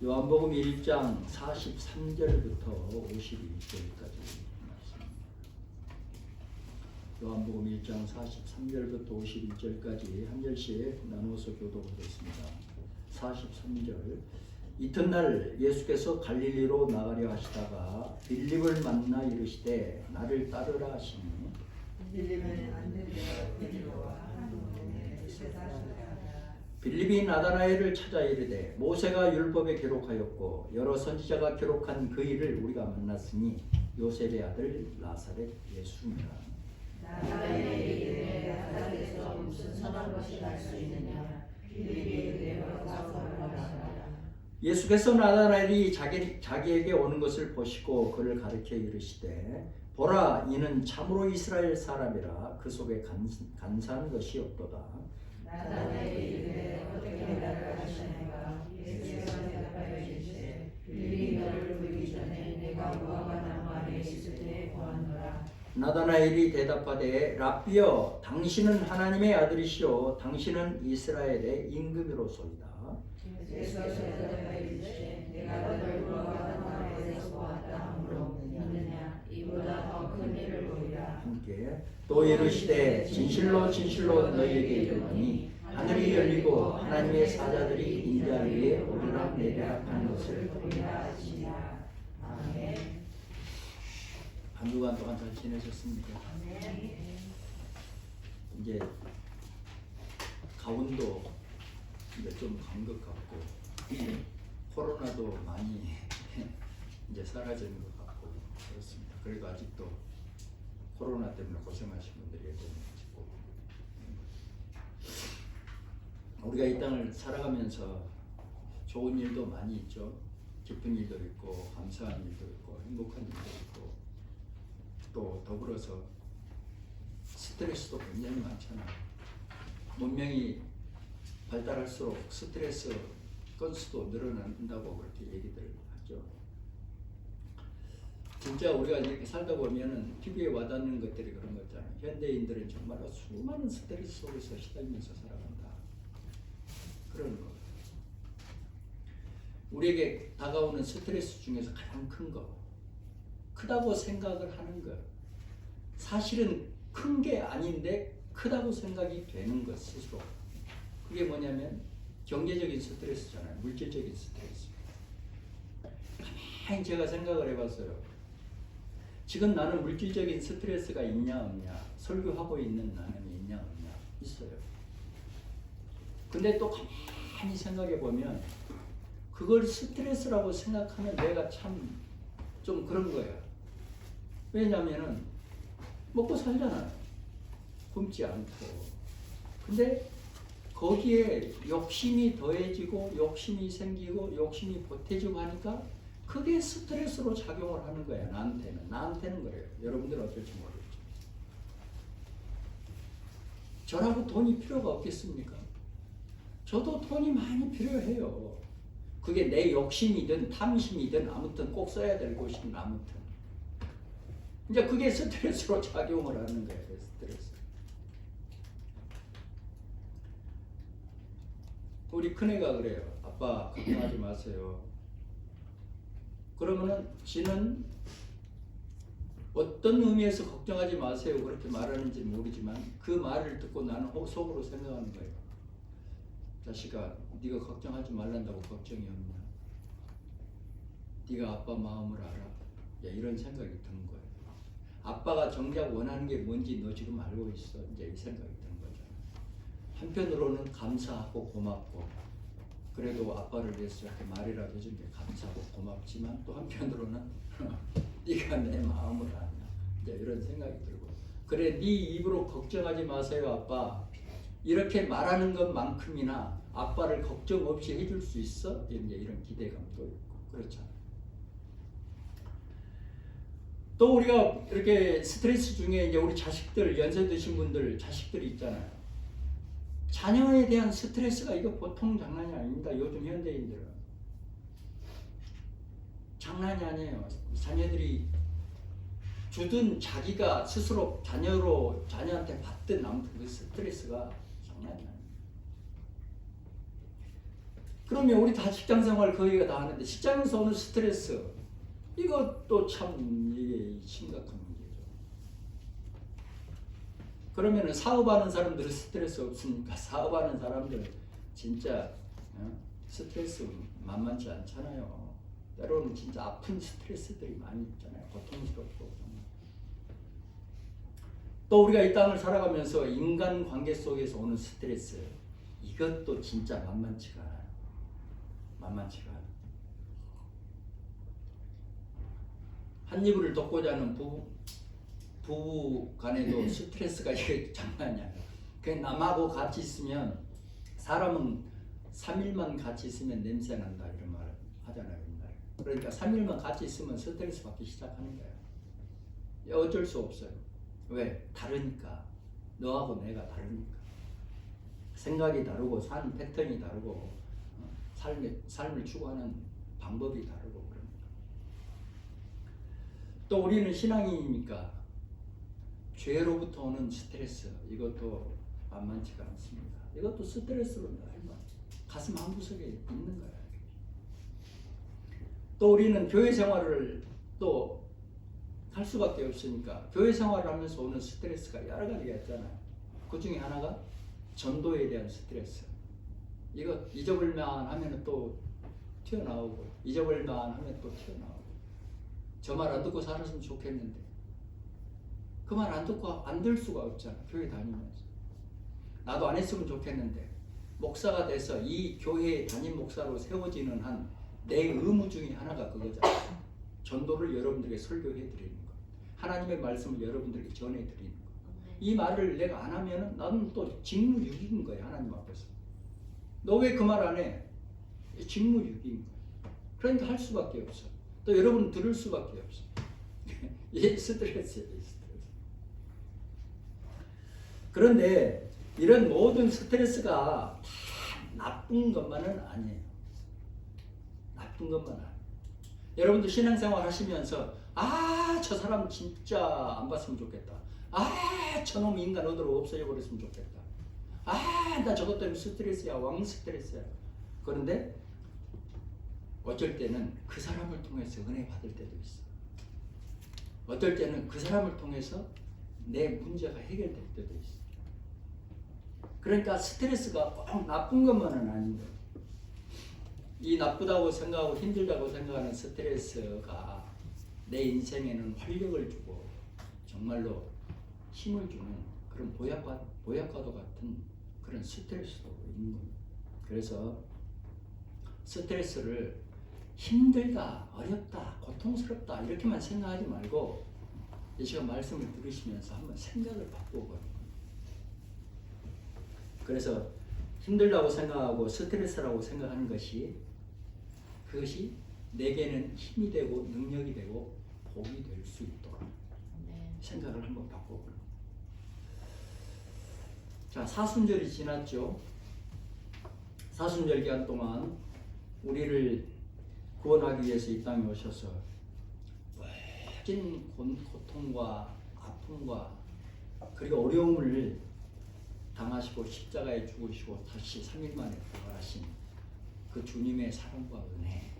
요한복음 1장 43절부터 52절까지 말씀입니다. 요한복음 1장 43절부터 51절까지 한 절씩 나누어서 교독하겠습니다. 43절. 이튿날 예수께서 갈릴리로 나가려 하시다가 빌립을 만나 이르시되 나를 따르라 하시니 빌립은 안드레와 베드로와 한동네 세사라다. 빌립이 나다나엘을 찾아 이르되 모세가 율법에 기록하였고 여러 선지자가 기록한 그 일을 우리가 만났으니 요셉의 아들 나사렛 예수니라. 나다나엘이 이르되 나사렛에서 무슨 선한 것이 날 수 있느냐. 빌립이 이르되 가서 보라. 예수께서 나다나엘이 자기에게 오는 것을 보시고 그를 가리켜 이르시되 보라, 이는 참으로 이스라엘 사람이라 그 속에 간사한 것이 없도다. 나다나엘이 이르되 어떻게 나를 아시나이까. 예수께서 대답하여 이르시되 빌립이 너를 부르기 전에 내가 무화과 나무 아래에 있을 때 보았노라. 나다나엘이 대답하되 라삐여, 당신은 하나님의 아들이시오 당신은 이스라엘의 임금이로소이다. 예수께서 대답하여 이르시되 내가 너를 무화과 나무 아래에서 보았다 하므로 믿느냐. 이보다 더 큰 일을 보리라. 함께 또 이르시되 진실로 진실로 너희에게 이르노니 하늘이 열리고 하나님의 사자들이 인자 위에 오르락 내리락 하는 것을 보리라 하시니라. 아멘. 한 주간 동안 잘 지내셨습니까? 이제 가온도 이제 좀 간 것 같고 코로나도 많이 이제 사라지는 것 같고 그렇습니다. 그래도 아직도 코로나 때문에 고생하신 분들이 계시고 우리가 이 땅을 살아가면서 좋은 일도 많이 있죠. 기쁜 일도 있고 감사한 일도 있고 행복한 일도 있고 또 더불어서 스트레스도 굉장히 많잖아요. 문명이 발달할수록 스트레스 건수도 늘어난다고 그렇게 얘기들 하죠. 진짜 우리가 이렇게 살다 보면은 TV에 와닿는 것들이 그런 거잖아요. 현대인들은 정말로 수많은 스트레스 속에서 시달리면서 살아간다. 그런 거. 우리에게 다가오는 스트레스 중에서 가장 큰 거, 크다고 생각을 하는 것, 사실은 큰 게 아닌데 크다고 생각이 되는 것 스스로. 그게 뭐냐면 경제적인 스트레스잖아요. 물질적인 스트레스. 가만히 제가 생각을 해봤어요. 지금 나는 물질적인 스트레스가 있냐 없냐, 설교하고 있는 나는 있냐 없냐, 있어요. 근데 또 가만히 생각해 보면 그걸 스트레스라고 생각하는 내가 참 좀 그런 거야. 왜냐면은 먹고 살잖아요. 굶지 않고. 근데 거기에 욕심이 더해지고 욕심이 생기고 욕심이 보태지고 하니까 그게 스트레스로 작용을 하는 거야. 나한테는 그래요. 여러분들은 어떨지 모르겠죠. 저라고 돈이 필요가 없겠습니까? 저도 돈이 많이 필요해요. 그게 내 욕심이든 탐심이든 아무튼 꼭 써야 될 곳이든 아무튼 이제 그게 스트레스로 작용을 하는 거예요. 스트레스. 우리 큰애가 그래요. 아빠 걱정하지 마세요. 그러면은 지는 어떤 의미에서 걱정하지 마세요 그렇게 말하는지 모르지만 그 말을 듣고 나는 속으로 생각하는 거예요. 자식아, 네가 걱정하지 말란다고 걱정이 없냐? 네가 아빠 마음을 알아? 야, 이런 생각이 드는 거예요. 아빠가 정작 원하는 게 뭔지 너 지금 알고 있어? 이제 이 생각이 드는 거잖아. 한편으로는 감사하고 고맙고 그래도 아빠를 위해서 이렇게 말이라도 해준 게 감사하고 고맙지만 또 한편으로는 네가 내 마음을 아냐? 이제 이런 생각이 들고 그래, 네 입으로 걱정하지 마세요 아빠 이렇게 말하는 것만큼이나 아빠를 걱정 없이 해줄 수 있어? 이제 이런 기대감도 있고 그렇잖아요. 또 우리가 이렇게 스트레스 중에 이제 우리 자식들, 연세 드신 분들 자식들이 있잖아요. 자녀에 대한 스트레스가 이거 보통 장난이 아닙니다. 요즘 현대인들은 장난이 아니에요. 자녀들이 주든 자기가 스스로 자녀한테 받든 아무튼 그 스트레스가 장난이 아니에요. 그러면 우리 다 직장 생활 거의가 다 하는데 직장에서 오는 스트레스 이것도 참 이게 심각한 문제죠. 그러면은 사업하는 사람들은 스트레스 없으니까 사업하는 사람들 진짜 스트레스 만만치 않잖아요. 때로는 진짜 아픈 스트레스들이 많이 있잖아요. 고통스럽고. 또 우리가 이 땅을 살아가면서 인간관계 속에서 오는 스트레스 이것도 진짜 만만치가 않아요. 만만치가 않아요. 한 이불을 덮고자 하는 부부 간에도 스트레스가 이게 장난이 아니야. 그냥 남하고 같이 있으면 사람은 3일만 같이 있으면 냄새 난다 이런 말 하잖아요. 옛날에. 그러니까 3일만 같이 있으면 스트레스 받기 시작하는 거예요. 어쩔 수 없어요. 왜? 다르니까. 너하고 내가 다르니까. 생각이 다르고 사는 패턴이 다르고 삶을 추구하는 방법이 다르고 그러니까. 또 우리는 신앙인이니까 죄로부터 오는 스트레스 이것도 만만치가 않습니다. 이것도 스트레스로 가슴 한구석에 있는 거야. 또 우리는 교회 생활을 또 할 수밖에 없으니까 교회 생활을 하면서 오는 스트레스가 여러 가지가 있잖아요. 그 중에 하나가 전도에 대한 스트레스. 이거 잊어버릴만 하면 또 튀어나오고 잊어버릴만 하면 또 튀어나오고 저 말 안 듣고 살았으면 좋겠는데 그 말 안 듣고 안 들 수가 없잖아. 교회 다니면서 나도 안 했으면 좋겠는데 목사가 돼서 이 교회의 담임 목사로 세워지는 한 내 의무 중에 하나가 그거잖아. 전도를 여러분들에게 설교해 드리는 거. 하나님의 말씀을 여러분들에게 전해 드리는 거. 이 말을 내가 안 하면은 나는 또 직무유기인 거야. 하나님 앞에서. 너 왜 그 말 안 해? 직무유기인 거야. 그러니까 할 수밖에 없어. 또 여러분 들을 수밖에 없어. 이게 스트레스예요. 스트레스. 그런데 이런 모든 스트레스가 다 나쁜 것만은 아니에요. 나쁜 것만 아니에요. 여러분들 신앙생활 하시면서 저 사람 진짜 안 봤으면 좋겠다. 저놈 인간 어디로 없어져 버렸으면 좋겠다. 나 저것 때문에 스트레스야. 왕 스트레스야. 그런데 어쩔 때는 그 사람을 통해서 은혜 받을 때도 있어. 어떨 때는 그 사람을 통해서 내 문제가 해결될 때도 있어. 그러니까 스트레스가 꼭 나쁜 것만은 아닌 거예요. 이 나쁘다고 생각하고 힘들다고 생각하는 스트레스가 내 인생에는 활력을 주고 정말로 힘을 주는 그런 보약과도 같은 그런 스트레스도 있는 겁니다. 그래서 스트레스를 힘들다, 어렵다, 고통스럽다 이렇게만 생각하지 말고 이 시간 말씀을 들으시면서 한번 생각을 바꾸고 그래서 힘들다고 생각하고 스트레스라고 생각하는 것이 그것이 내게는 힘이 되고 능력이 되고 복이 될 수 있도록 생각을 한번 바꿔보는 거예요. 자, 사순절이 지났죠. 사순절 기간 동안 우리를 구원하기 위해서 이 땅에 오셔서 모진 고통과 아픔과 그리고 어려움을 당하시고 십자가에 죽으시고 다시 3일 만에 부활하신 그 주님의 사랑과 은혜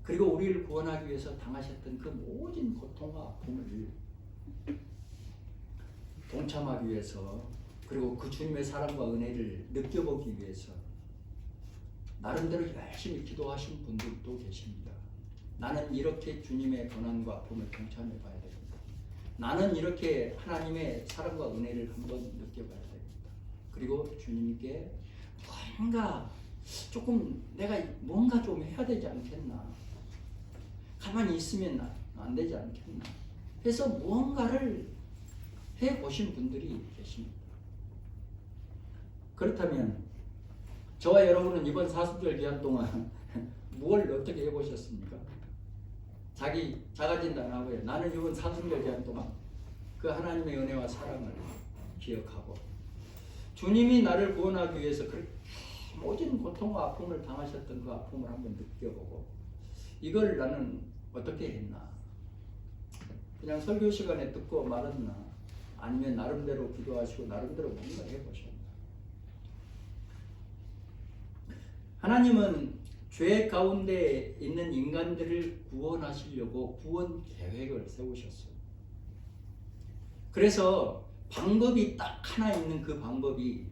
그리고 우리를 구원하기 위해서 당하셨던 그 모든 고통과 아픔을 동참하기 위해서 그리고 그 주님의 사랑과 은혜를 느껴보기 위해서 나름대로 열심히 기도하신 분들도 계십니다. 나는 이렇게 주님의 고난과 아픔을 동참해 봐야 됩니다. 나는 이렇게 하나님의 사랑과 은혜를 한번 느껴봐야 됩니다. 그리고 주님께 내가 뭔가 좀 해야 되지 않겠나. 가만히 있으면 안 되지 않겠나. 해서 무언가를 해보신 분들이 계십니다. 그렇다면 저와 여러분은 이번 사순절 기간 동안 뭘 어떻게 해보셨습니까? 자가진단하고요. 나는 이번 사순절 기간 동안 그 하나님의 은혜와 사랑을 기억하고 주님이 나를 구원하기 위해서 모든 고통과 아픔을 당하셨던 그 아픔을 한번 느껴보고 이걸 나는 어떻게 했나? 그냥 설교 시간에 듣고 말았나? 아니면 나름대로 기도하시고 나름대로 뭔가 해보셨나? 하나님은 죄 가운데 있는 인간들을 구원하시려고 구원 계획을 세우셨어요. 그래서 방법이 딱 하나 있는 그 방법이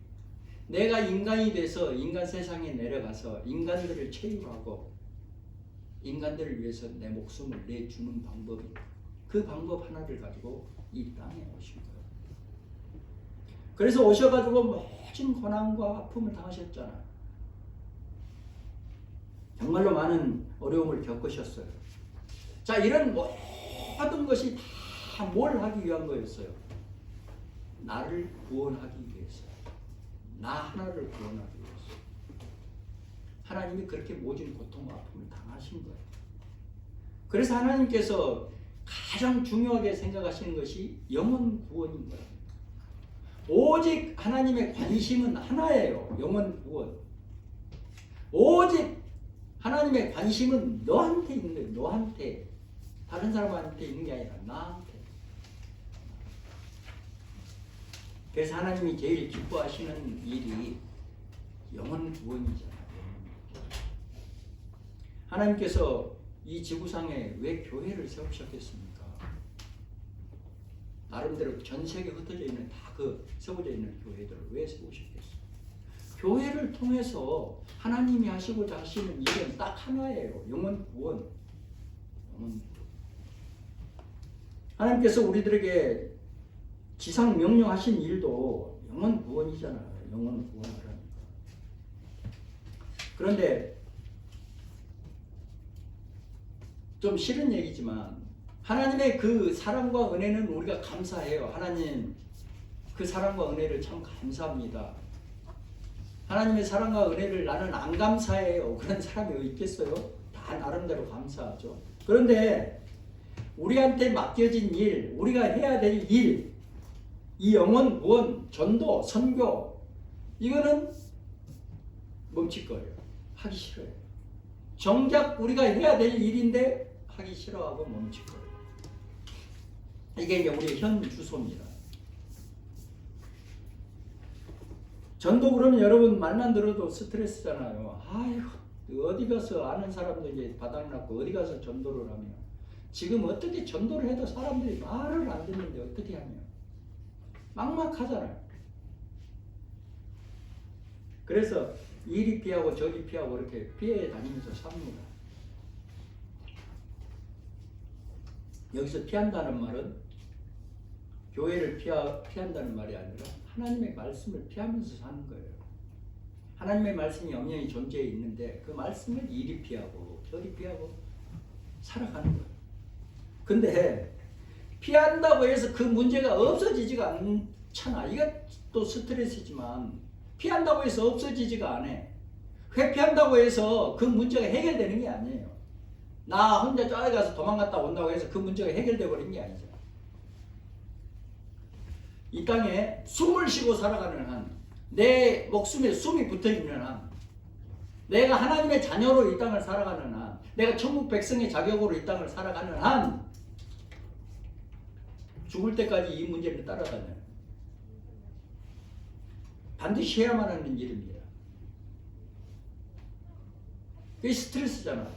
내가 인간이 돼서 인간 세상에 내려가서 인간들을 체육하고 인간들을 위해서 내 목숨을 내주는 방법이 그 방법 하나를 가지고 이 땅에 오신 거예요. 그래서 오셔가지고 모진 고난과 아픔을 당하셨잖아요. 정말로 많은 어려움을 겪으셨어요. 자, 이런 모든 것이 다 뭘 하기 위한 거였어요? 나를 구원하기 위해서. 나 하나를 구원하기 위해서. 하나님이 그렇게 모진 고통과 아픔을 당하신 거예요. 그래서 하나님께서 가장 중요하게 생각하시는 것이 영혼 구원인 거예요. 오직 하나님의 관심은 하나예요. 영혼 구원. 오직 하나님의 관심은 너한테 있는 거예요. 너한테. 다른 사람한테 있는 게 아니라 나한테. 그래서 하나님이 제일 기뻐하시는 일이 영혼 구원이잖아요. 하나님께서 이 지구상에 왜 교회를 세우셨겠습니까? 나름대로 전 세계에 흩어져 있는 다 그 세워져 있는 교회들을 왜 세우셨겠어요? 교회를 통해서 하나님이 하시고자 하시는 일은 딱 하나예요. 영혼 구원. 영혼 구원. 하나님께서 우리들에게 지상 명령하신 일도 영혼 구원이잖아요. 영혼 구원하라니까. 그런데 좀 싫은 얘기지만 하나님의 그 사랑과 은혜는 우리가 감사해요. 하나님 그 사랑과 은혜를 참 감사합니다. 하나님의 사랑과 은혜를 나는 안 감사해요. 그런 사람이 있겠어요? 다 나름대로 감사하죠. 그런데 우리한테 맡겨진 일, 우리가 해야 될 일, 이 영혼 구원, 전도, 선교, 이거는 멈칫거려요. 하기 싫어요. 정작 우리가 해야 될 일인데 하기 싫어하고 멈칫거려요. 이게 이제 우리의 현 주소입니다. 전도 그러면 여러분 말만 들어도 스트레스잖아요. 아이고 어디 가서 아는 사람도 이제 바닥났고 어디 가서 전도를 하면 지금 어떻게 전도를 해도 사람들이 말을 안 듣는데 어떻게 하면 막막하잖아요. 그래서 이리 피하고 저리 피하고 이렇게 피해 다니면서 삽니다. 여기서 피한다는 말은 교회를 피한다는 말이 아니라 하나님의 말씀을 피하면서 사는 거예요. 하나님의 말씀이 엄연히 존재해 있는데 그 말씀을 이리 피하고 저리 피하고 살아가는 거예요. 근데 피한다고 해서 그 문제가 없어지지가 않잖아. 이게 또 스트레스지만 피한다고 해서 없어지지가 않아. 회피한다고 해서 그 문제가 해결되는 게 아니에요. 나 혼자 저기 가서 도망갔다 온다고 해서 그 문제가 해결돼 버린 게 아니죠. 이 땅에 숨을 쉬고 살아가는 한, 내 목숨에 숨이 붙어있는 한, 내가 하나님의 자녀로 이 땅을 살아가는 한, 내가 천국 백성의 자격으로 이 땅을 살아가는 한, 죽을 때까지 이 문제를 따라다녀요. 반드시 해야만 하는 일입니다. 그게 스트레스잖아.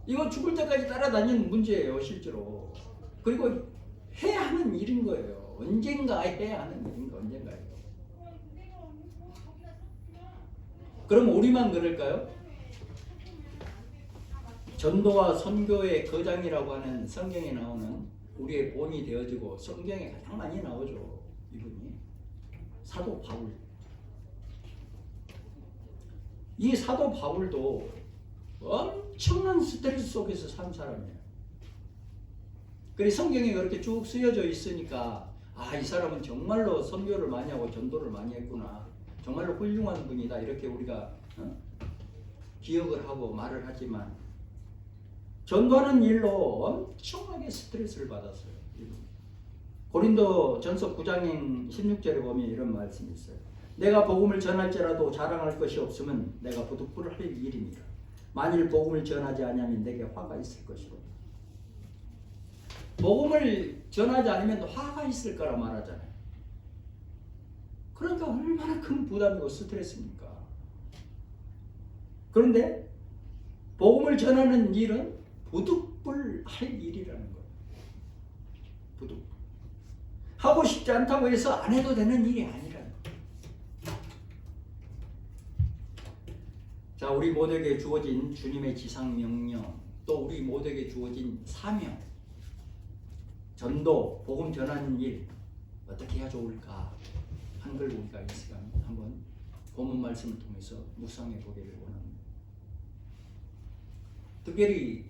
이거 죽을 때까지 따라다니는 문제예요, 실제로. 그리고 해야 하는 일인 거예요. 언젠가 해야 하는 일인가, 언젠가요. 그럼 우리만 그럴까요? 전도와 선교의 거장이라고 하는 성경에 나오는 우리의 본이 되어지고 성경에 가장 많이 나오죠. 이분이 사도 바울. 이 사도 바울도 엄청난 스트레스 속에서 산 사람이에요. 그래서 성경에 그렇게 쭉 쓰여져 있으니까 이 사람은 정말로 선교를 많이 하고 전도를 많이 했구나. 정말로 훌륭한 분이다. 이렇게 우리가 기억을 하고 말을 하지만 전도하는 일로 엄청나게 스트레스를 받았어요. 고린도 전서 9장 16절에 보면 이런 말씀이 있어요. 내가 복음을 전할지라도 자랑할 것이 없으면 내가 부득불할 일이니라. 만일 복음을 전하지 않으면 내게 화가 있을 것이로. 복음을 전하지 않으면 화가 있을 거라 말하잖아요. 그러니까 얼마나 큰 부담이고 스트레스입니까? 그런데 복음을 전하는 일은 부득불 할 일이라는 거예요. 부득불. 하고 싶지 않다고 해서 안 해도 되는 일이 아니라는 거예요. 자, 우리 모두에게 주어진 주님의 지상명령, 또 우리 모두에게 주어진 사명, 전도, 복음 전하는 일 어떻게 해야 좋을까 하는 걸 우리가 이 시간 한번 본문 말씀을 통해서 묵상해 보기를 원합니다. 특별히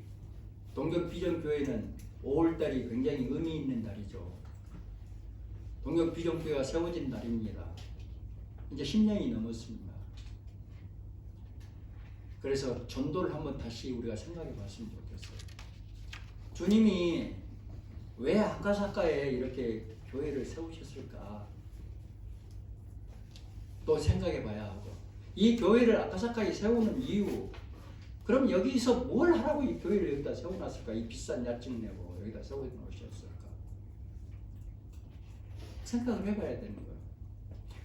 동경비전교회는 5월달이 굉장히 의미 있는 달이죠. 동경비전교회가 세워진 날입니다. 이제 10년이 넘었습니다. 그래서 전도를 한번 다시 우리가 생각해 봤으면 좋겠어요. 주님이 왜 아카사카에 이렇게 교회를 세우셨을까? 또 생각해 봐야 하고, 이 교회를 아카사카에 세우는 이유, 그럼 여기서 뭘 하라고 이 교회를 여기다 세워놨을까? 이 비싼 야증 내고 여기다 세워놓으셨을까? 생각을 해봐야 되는 거예요.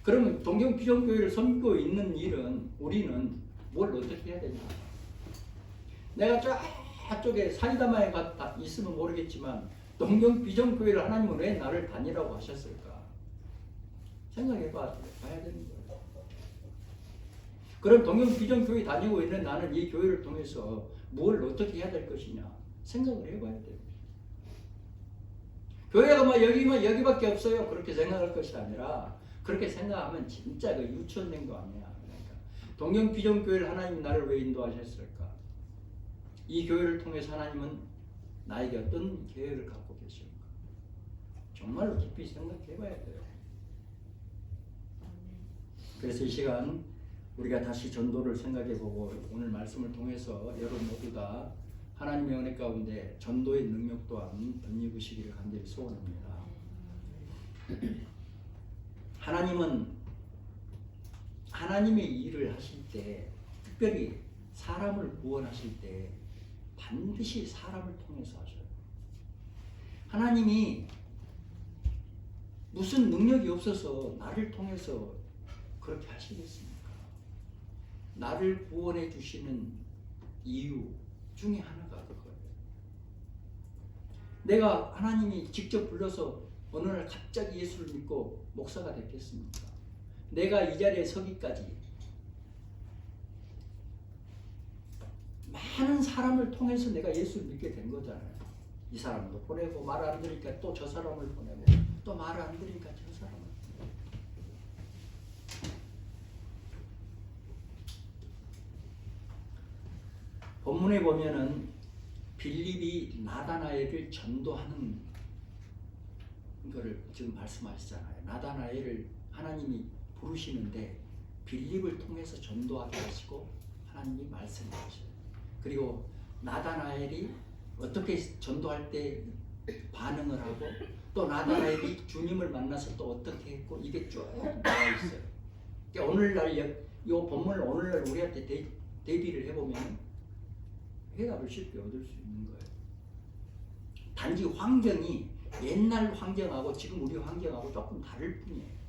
그러면 동경비전교회를 섬기고 있는 일은 우리는 뭘 어떻게 해야 되냐? 내가 저쪽에 사이다마에 갔다 있으면 모르겠지만 동경비전교회를 하나님은 왜 나를 다니라고 하셨을까? 생각해봐야 되는 거예요. 그럼 동경비전교회 다니고 있는 나는 이 교회를 통해서 뭘 어떻게 해야 될 것이냐 생각을 해봐야 돼요. 교회가 뭐 여기밖에 없어요 그렇게 생각할 것이 아니라, 그렇게 생각하면 진짜 그 유치원된 거 아니야. 그러니까 동경비전교회를 하나님 나를 왜 인도하셨을까? 이 교회를 통해서 하나님은 나에게 어떤 계획을 갖고 계실까? 정말로 깊이 생각해봐야 돼요. 그래서 이 시간 우리가 다시 전도를 생각해보고 오늘 말씀을 통해서 여러분 모두 다 하나님의 은혜 가운데 전도의 능력 또한 덧입으시기를 간절히 소원합니다. 하나님은 하나님의 일을 하실 때, 특별히 사람을 구원하실 때 반드시 사람을 통해서 하셔요. 하나님이 무슨 능력이 없어서 나를 통해서 그렇게 하시겠습니까? 나를 구원해 주시는 이유 중에 하나가 그거예요. 내가 하나님이 직접 불러서 어느 날 갑자기 예수를 믿고 목사가 됐겠습니까? 내가 이 자리에 서기까지 많은 사람을 통해서 내가 예수를 믿게 된 거잖아요. 이 사람도 보내고 말 안 들으니까 또 저 사람을 보내고 또 말 안 들으니까 저 사람을 보내고. 본문에 보면은 빌립이 나다나엘을 전도하는 거를 지금 말씀하시잖아요. 나다나엘을 하나님이 부르시는데 빌립을 통해서 전도하게 하시고 하나님이 말씀하셔요. 그리고 나다나엘이 어떻게 전도할 때 반응을 하고, 또 나다나엘이 주님을 만나서 또 어떻게 했고, 이게 쭉 나와 있어요. 그러니까 오늘날 이 본문을 오늘날 우리한테 대비를 해보면 해답을 쉽게 얻을 수 있는 거예요. 단지 환경이 옛날 환경하고 지금 우리 환경하고 조금 다를 뿐이에요.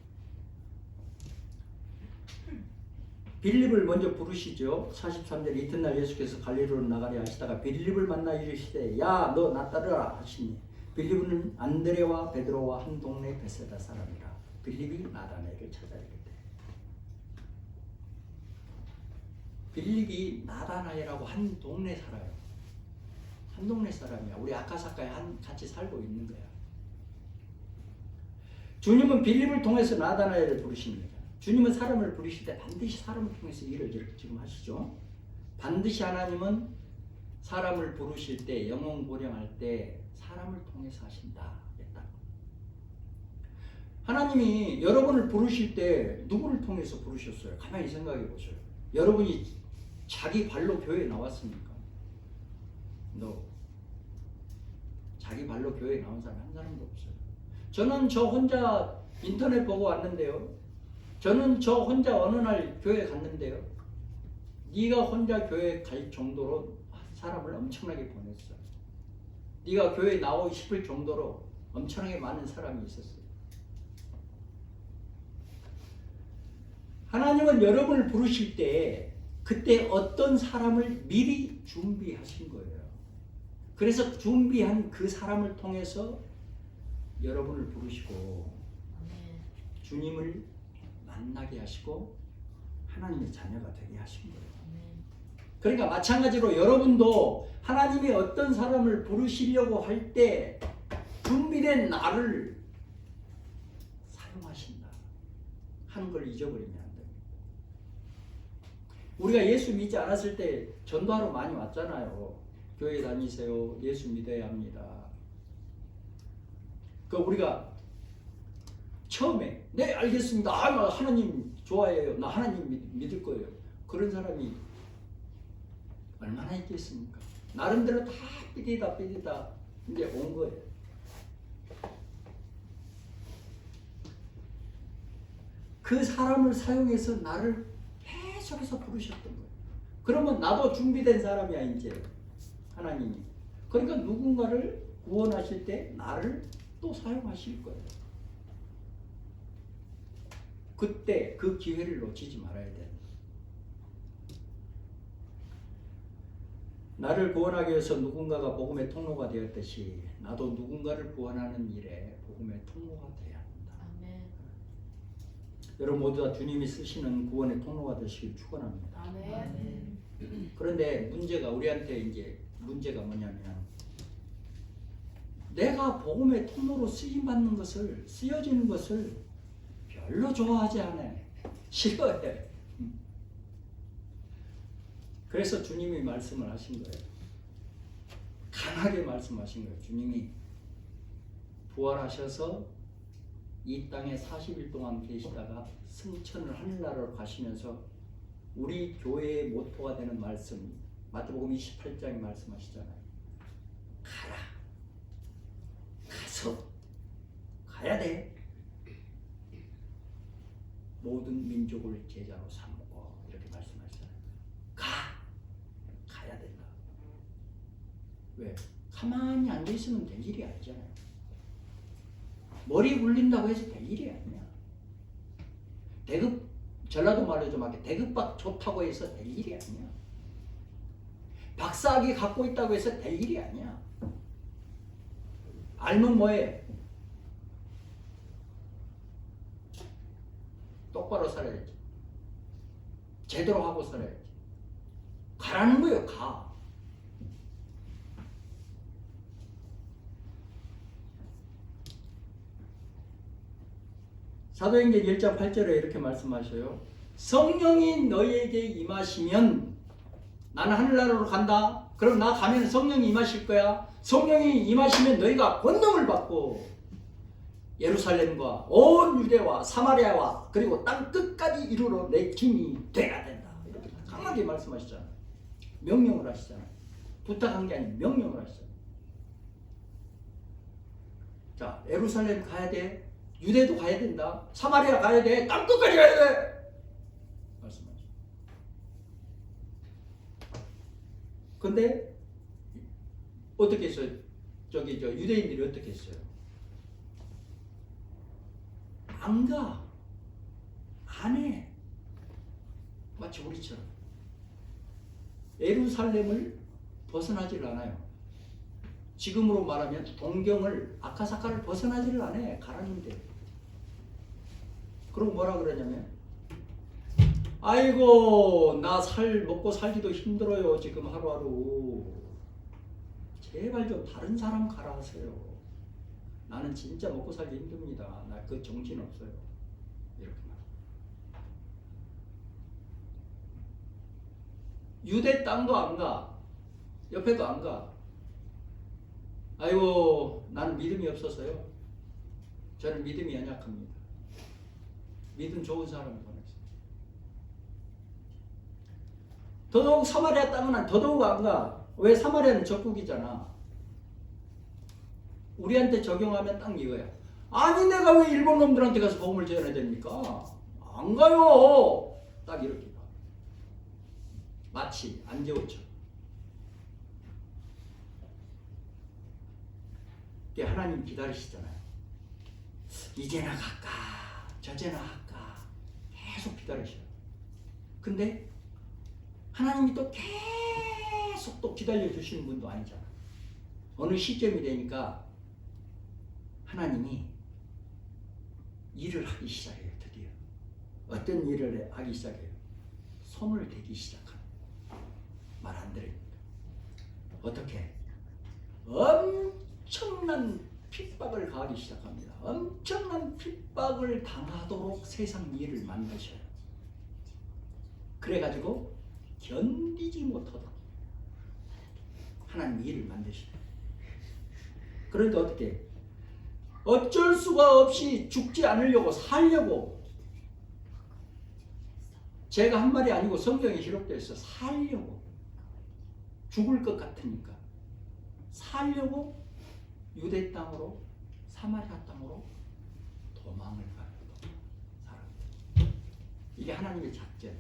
빌립을 먼저 부르시죠. 43절 이튿날 예수께서 갈릴리로 나가려 하시다가 빌립을 만나 이르시되 야 너 나 따르라 하시니 빌립은 안드레와 베드로와 한 동네 베세다 사람이라. 빌립이 나다나엘을 찾아 이르되. 빌립이 나다나엘하고 한 동네 살아요. 한 동네 사람이야. 우리 아카사카에 같이 살고 있는 거야. 주님은 빌립을 통해서 나다나엘을 부르십니다. 주님은 사람을 부르실 때 반드시 사람을 통해서 일을 지금 하시죠. 반드시 하나님은 사람을 부르실 때, 영혼 보령할 때 사람을 통해서 하신다. 하나님이 여러분을 부르실 때 누구를 통해서 부르셨어요? 가만히 생각해 보세요. 여러분이 자기 발로 교회에 나왔습니까? 자기 발로 교회에 나온 사람 한 사람도 없어요. 저는 저 혼자 인터넷 보고 왔는데요. 저는 저 혼자 어느 날 교회 갔는데요. 네가 혼자 교회 갈 정도로 사람을 엄청나게 보냈어요. 네가 교회에 나오고 싶을 정도로 엄청나게 많은 사람이 있었어요. 하나님은 여러분을 부르실 때 그때 어떤 사람을 미리 준비하신 거예요. 그래서 준비한 그 사람을 통해서 여러분을 부르시고 주님을 만나게 하시고 하나님의 자녀가 되게 하신 거예요. 그러니까 마찬가지로 여러분도 하나님이 어떤 사람을 부르시려고 할 때 준비된 나를 사용하신다 하는 걸 잊어버리면 안 됩니다. 우리가 예수 믿지 않았을 때 전도하러 많이 왔잖아요. 교회 다니세요. 예수 믿어야 합니다. 그 우리가 처음에 네 알겠습니다. 나 하나님 좋아해요. 나 하나님 믿을 거예요. 그런 사람이 얼마나 있겠습니까? 나름대로 다 삐디다 이제 온 거예요. 그 사람을 사용해서 나를 계속해서 부르셨던 거예요. 그러면 나도 준비된 사람이야 이제 하나님이. 그러니까 누군가를 구원하실 때 나를 또 사용하실 거예요. 그때 그 기회를 놓치지 말아야 돼요. 나를 구원하기 위해서 누군가가 복음의 통로가 되었듯이 나도 누군가를 구원하는 일에 복음의 통로가 돼야 합니다. 아멘. 여러분 모두 다 주님이 쓰시는 구원의 통로가 되시길 축원합니다. 아멘. 그런데 문제가 우리한테 이제 문제가 뭐냐면 내가 복음의 통로로 쓰임 받는 것을 쓰여지는 것을 별로 좋아하지 않아요. 싫어해. 그래서 주님이 말씀을 하신 거예요. 강하게 말씀하신 거예요. 주님이 부활하셔서 이 땅에 40일 동안 계시다가 승천을 하늘나라로 가시면서 우리 교회의 모토가 되는 말씀 마태복음 28장에 말씀하시잖아요. 가라. 가서 가야 돼. 모든 민족을 제자로 삼고 이렇게 말씀하시잖아요. 가야 된다. 왜? 가만히 앉아 있으면 될 일이 아니잖아요. 머리 굴린다고 해서 될 일이 아니야. 전라도 말로 좀 할게. 대급박 좋다고 해서 될 일이 아니야. 박사학위 갖고 있다고 해서 될 일이 아니야. 알면 뭐해? 똑바로 살아야지. 제대로 하고 살아야지. 가라는 거예요. 가. 사도행전 1장 8절에 이렇게 말씀하셔요. 성령이 너희에게 임하시면 나는 하늘나라로 간다. 그럼 나 가면 성령이 임하실 거야. 성령이 임하시면 너희가 권능을 받고 예루살렘과 온 유대와 사마리아와 그리고 땅 끝까지 이르러 내 힘이 되어야 된다. 이렇게 강하게 말씀하시잖아요. 명령을 하시잖아요. 부탁한 게 아니고 명령을 하시잖아요. 자, 예루살렘 가야 돼. 유대도 가야 된다. 사마리아 가야 돼. 땅 끝까지 가야 돼. 말씀하시죠. 근데 어떻게 했어요? 유대인들이 어떻게 했어요? 안 가. 안 해. 마치 우리처럼. 예루살렘을 벗어나질 않아요. 지금으로 말하면 동경을 아카사카를 벗어나지를 않아. 가라는데. 그리고 뭐라 그러냐면 아이고 나 먹고 살기도 힘들어요. 지금 하루하루. 제발 좀 다른 사람 가라 하세요. 나는 진짜 먹고 살기 힘듭니다. 나 그 정신 없어요. 이렇게 말. 유대 땅도 안 가. 옆에도 안 가. 아이고 나는 믿음이 없어서요. 저는 믿음이 연약합니다. 믿음 좋은 사람을 보냈어요. 더더욱 사마리아 땅은 더더욱 안 가. 왜? 사마리아는 적국이잖아. 우리한테 적용하면 딱 이거야. 아니 내가 왜 일본 놈들한테 가서 복음을 전해야 됩니까? 안 가요. 딱 이렇게 봐. 마치 안재호처럼. 하나님 기다리시잖아요. 이제나 갈까 저제나 할까 계속 기다리셔요. 근데 하나님이 또 계속 또 기다려주시는 분도 아니잖아. 어느 시점이 되니까 하나님이 일을 하기 시작해요. 드디어 어떤 일을 하기 시작해요? 손을 대기 시작합니다. 말 안 들으니까. 어떻게? 엄청난 핍박을 가하기 시작합니다. 엄청난 핍박을 당하도록 세상 일을 만드셔요. 그래가지고 견디지 못하도록 하나님 일을 만드셔요. 그런데 어떻게? 어쩔 수가 없이 죽지 않으려고 살려고, 제가 한 말이 아니고 성경에 기록되어 있어. 살려고, 죽을 것 같으니까 살려고 유대 땅으로, 사마리아 땅으로 도망을 가요. 사람들. 이게 하나님의 작전.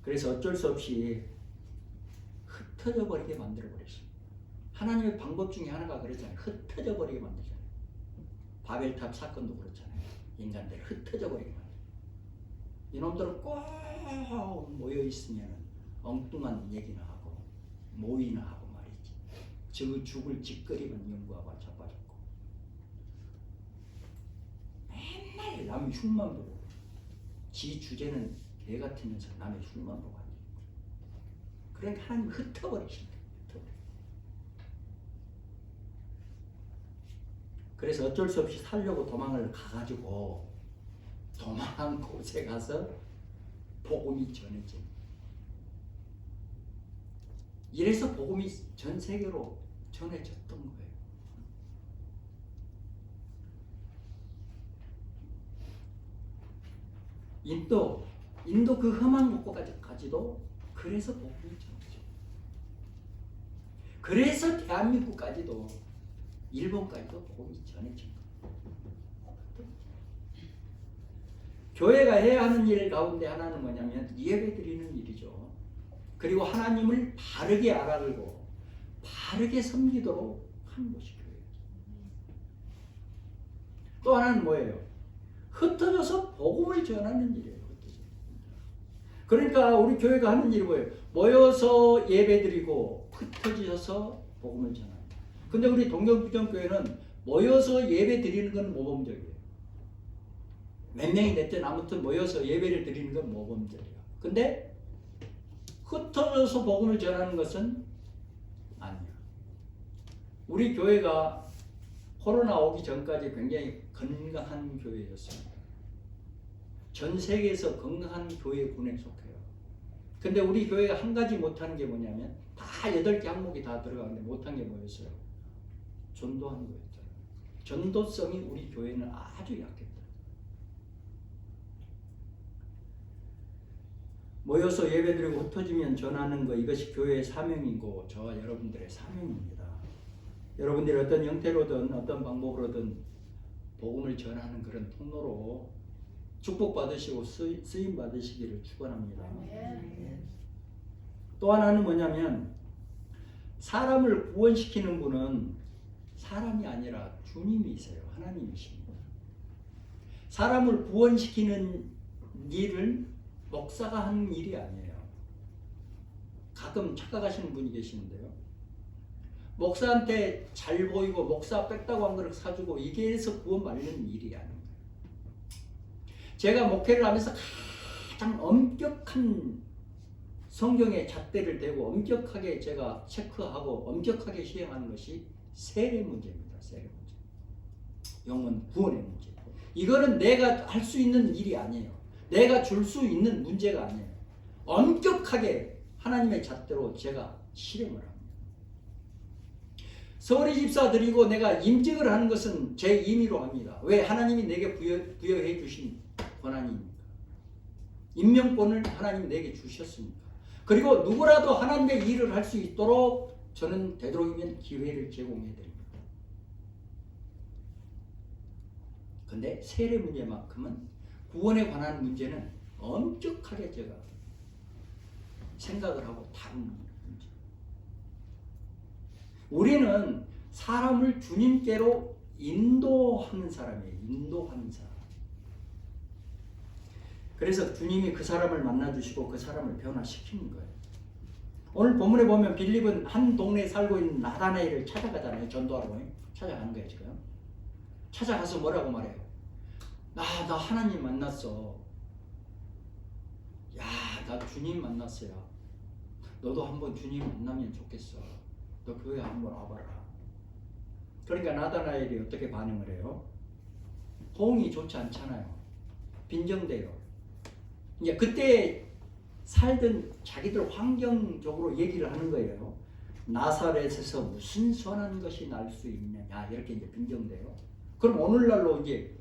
그래서 어쩔 수 없이 흩어져 버리게 만들어 버렸어요. 하나님의 방법 중에 하나가 그랬잖아요. 흩어져 버리게 만들잖아요. 바벨탑 사건도 그렇잖아요. 인간들 흩어져 버리게 만들어요. 이놈들은 꼭 모여 있으면 엉뚱한 얘기나 하고 모이나 하고 말이지. 저 죽을 짓거리만 연구하고 자빠졌고 맨날 남의 흉만 보고, 지 주제는 개 같으면서 남의 흉만 보고 앉아. 그러니까 하나님 흩어버리신다. 그래서 어쩔 수 없이 살려고 도망을 가가지고 도망한 곳에 가서 복음이 전해진. 이래서 복음이 전 세계로 전해졌던 거예요. 인도 그 험한 곳까지도 그래서 복음이 전해져. 그래서 대한민국까지도, 일본까지도 복음이 전해진 거예요. 교회가 해야 하는 일 가운데 하나는 뭐냐면 예배 드리는 일이죠. 그리고 하나님을 바르게 알아들고 바르게 섬기도록 하는 것이 교회예요. 또 하나는 뭐예요? 흩어져서 복음을 전하는 일이에요. 그러니까 우리 교회가 하는 일이 뭐예요? 모여서 예배 드리고 흩어져서 복음을 전합니다. 근데 우리 동경부정교회는 모여서 예배 드리는 건 모범적이에요. 몇 명이 됐든 아무튼 모여서 예배를 드리는 건 모범적이에요. 근데 흩어져서 복음을 전하는 것은 아니에요. 우리 교회가 코로나 오기 전까지 굉장히 건강한 교회였습니다. 전 세계에서 건강한 교회군에 속해요. 근데 우리 교회가 한 가지 못하는 게 뭐냐면 다 8개 항목이 다 들어가는데 못한 게 뭐였어요? 전도하는 거였잖아요. 전도성이 우리 교회는 아주 약했다. 모여서 예배드리고 흩어지면 전하는 거, 이것이 교회의 사명이고 저와 여러분들의 사명입니다. 여러분들이 어떤 형태로든 어떤 방법으로든 복음을 전하는 그런 통로로 축복받으시고 쓰임 받으시기를 축원합니다. 또 하나는 뭐냐면 사람을 구원시키는 분은 사람이 아니라 주님이세요. 하나님이십니다. 사람을 구원시키는 일을 목사가 하는 일이 아니에요. 가끔 착각하시는 분이 계시는데요. 목사한테 잘 보이고 목사 뺐다고 한 그릇 사주고 이게 해서 구원받는 일이 아닙니다. 제가 목회를 하면서 가장 엄격한 성경의 잣대를 대고 엄격하게 제가 체크하고 엄격하게 시행하는 것이 세례 문제입니다. 세례 문제. 영혼 구원의 문제. 이거는 내가 할 수 있는 일이 아니에요. 내가 줄 수 있는 문제가 아니에요. 엄격하게 하나님의 잣대로 제가 실행을 합니다. 서울의 집사 드리고 내가 임직을 하는 것은 제 임의로 합니다. 왜? 하나님이 내게 부여해 주신 권한이니까. 임명권을 하나님이 내게 주셨으니까. 그리고 누구라도 하나님의 일을 할 수 있도록 저는 되도록이면 기회를 제공해야 됩니다. 근데 세례 문제만큼은 구원에 관한 문제는 엄격하게 제가 생각을 하고 다루는 문제. 우리는 사람을 주님께로 인도하는 사람이에요. 인도하는 사람. 그래서 주님이 그 사람을 만나주시고 그 사람을 변화시키는 거예요. 오늘 본문에 보면 빌립은 한 동네에 살고 있는 나다나엘을 찾아가잖아요. 전도하러 찾아가는 거예요. 지금 찾아가서 뭐라고 말해요? 나 하나님 만났어. 야, 나 주님 만났어요. 너도 한번 주님 만나면 좋겠어. 너 교회 한번 와봐라. 그러니까 나다나엘이 어떻게 반응을 해요? 호응이 좋지 않잖아요. 빈정대요. 이제 그때 살던 자기들 환경적으로 얘기를 하는 거예요. 나사렛에서 무슨 선한 것이 날 수 있느냐, 이렇게 이제 빈정대요. 그럼 오늘날로 이제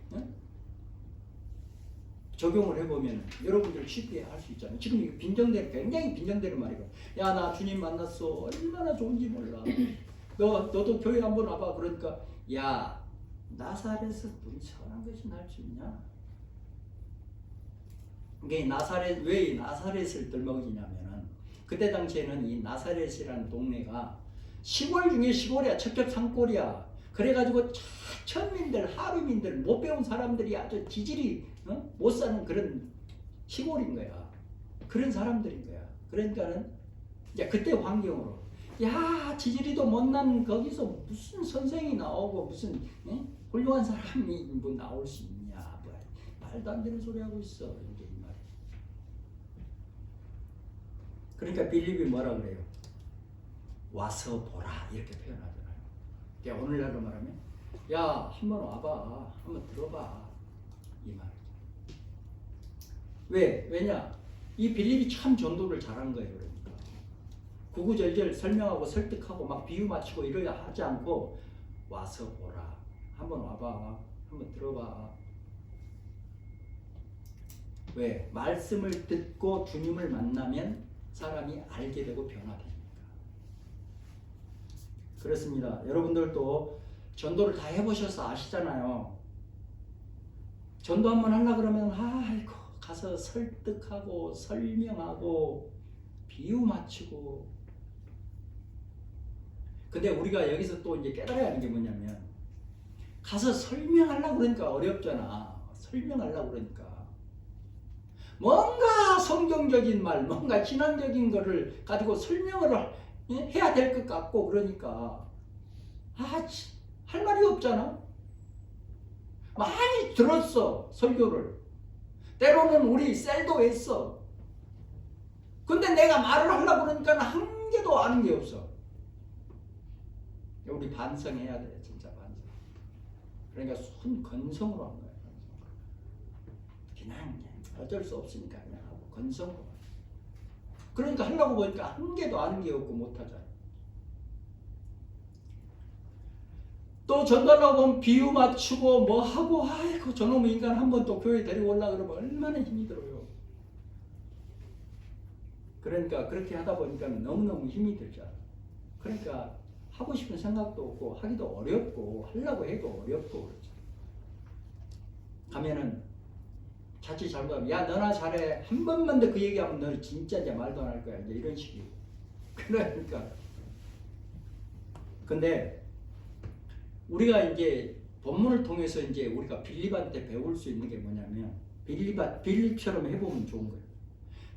적용을 해보면 여러분들 쉽게 할 수 있잖아요. 지금 이거 빈정대로, 굉장히 빈정대는 말이고, 야, 나 주님 만났어. 얼마나 좋은지 몰라. 너도 교회 한번 와봐. 그러니까, 야, 나사렛에서 무슨 선한 것이 날 수 있냐? 이게 왜 나사렛을 들먹이냐면은, 그때 당시에는 이 나사렛이라는 동네가 시골 중에 시골이야. 척척산골이야. 그래가지고 천민들, 하루민들, 못 배운 사람들이 아주 지질이 못 사는 그런 시골인 거야. 그런 사람들인 거야. 그러니까는 이제 그때 환경으로, 야, 지질이도 못난 거기서 무슨 선생이 나오고 무슨 훌륭한 사람이 뭐 나올 수 있냐? 뭐, 말도 안 되는 소리 하고 있어. 이제 이 말이. 그러니까 빌립이 뭐라 그래요? 와서 보라, 이렇게 표현하잖아요. 그러니까 오늘날로 말하면, 야, 한번 와봐, 한번 들어봐, 이 말이죠. 왜냐? 이 빌립이 참 전도를 잘한 거예요. 그러니까 구구절절 설명하고 설득하고 막 비유 맞추고 이러려 하지 않고, 와서 보라, 한번 와봐, 한번 들어봐. 왜? 말씀을 듣고 주님을 만나면 사람이 알게 되고 변화됩니다. 그렇습니다. 여러분들도 전도를 다 해보셔서 아시잖아요. 전도 한번 하려고 그러면 아이고, 가서 설득하고 설명하고 비유 맞추고. 근데 우리가 여기서 또 이제 깨달아야 하는 게 뭐냐면, 가서 설명하려고 그러니까 어렵잖아. 설명하려고 그러니까 뭔가 성경적인 말, 뭔가 신앙적인 거를 가지고 설명을 해야 될 것 같고, 그러니까 할 말이 없잖아. 많이 들었어, 설교를. 때로는 우리 셀도 했어. 근데 내가 말을 하려고 그러니까 한 개도 아는 게 없어. 우리 반성해야 돼, 진짜 반성. 그러니까 손 건성으로 한 거야. 그냥 어쩔 수 없으니까 그냥 하고 건성으로. 그러니까 하려고 보니까 한 개도 아는 게 없고 못하잖아. 또 전달하고 보면 비유 맞추고 뭐 하고, 아이고, 저놈의 인간 한번 또 교회 데리고 올라 그러면 얼마나 힘이 들어요. 그러니까 그렇게 하다 보니까 너무너무 힘이 들잖아. 그러니까 하고 싶은 생각도 없고 하기도 어렵고 하려고 해도 어렵고 그렇죠. 가면은 자칫 잘못하면, 야, 너나 잘해, 한 번만 더 그 얘기하면 너는 진짜 이제 말도 안 할 거야, 이제 이런 식이고. 그러니까 근데 우리가 이제 본문을 통해서 이제 우리가 빌립한테 배울 수 있는 게 뭐냐면, 빌립처럼 해보면 좋은 거예요.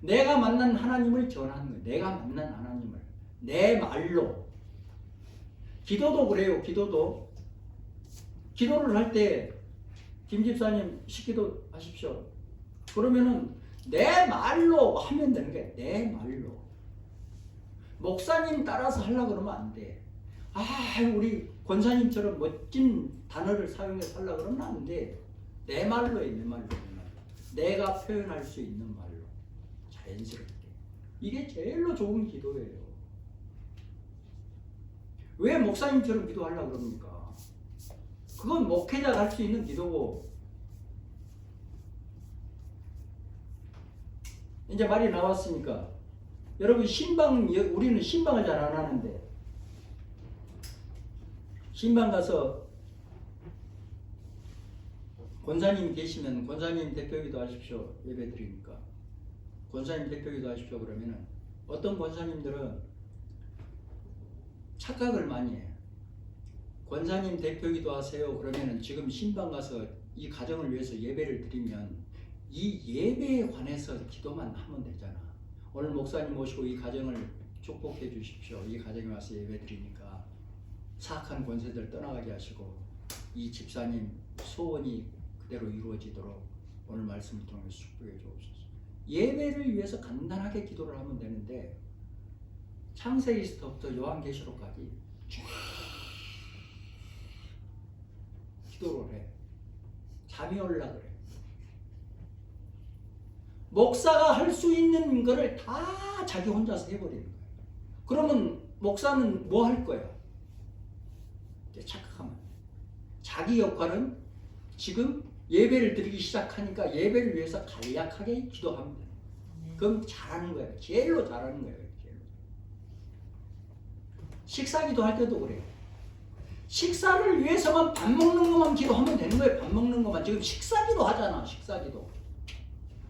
내가 만난 하나님을 전하는 거예요. 내가 만난 하나님을 내 말로. 기도도 그래요. 기도를 할 때 김 집사님 식기도 하십시오. 그러면은 내 말로 하면 되는 거야. 내 말로. 목사님 따라서 하려고 그러면 안 돼. 우리 권사님처럼 멋진 단어를 사용해서 하려고 그러면 안 돼. 내 말로 해, 내 말로. 내가 표현할 수 있는 말로. 자연스럽게. 이게 제일로 좋은 기도예요. 왜 목사님처럼 기도하려고 그럽니까? 그건 목회자가 할 수 있는 기도고. 이제 말이 나왔으니까, 여러분 우리는 신방을 잘 안 하는데, 신방 가서 권사님 계시면 권사님 대표기도 하십시오. 예배 드리니까 권사님 대표기도 하십시오. 그러면은 어떤 권사님들은 착각을 많이 해요. 권사님 대표기도 하세요. 그러면은 지금 신방 가서 이 가정을 위해서 예배를 드리면 이 예배에 관해서 기도만 하면 되잖아. 오늘 목사님 모시고 이 가정을 축복해 주십시오. 이 가정에 와서 예배 드리니까 사악한 권세들 떠나가게 하시고 이 집사님 소원이 그대로 이루어지도록 오늘 말씀을 통해서 축복해 주옵소서. 예배를 위해서 간단하게 기도를 하면 되는데 창세기부터 요한계시록까지 쫙 기도를 해. 잠이 올라 그래. 목사가 할 수 있는 거를 다 자기 혼자서 해버리는 거야. 그러면 목사는 뭐 할 거야? 착각하면 자기 역할은 지금 예배를 드리기 시작하니까 예배를 위해서 간략하게 기도하면 돼. 그럼 잘하는 거야. 제일로 잘하는 거야. 제일로. 식사 기도할 때도 그래요. 식사를 위해서만 밥 먹는 것만 기도하면 되는 거예요. 밥 먹는 것만. 지금 식사 기도 하잖아. 식사 기도.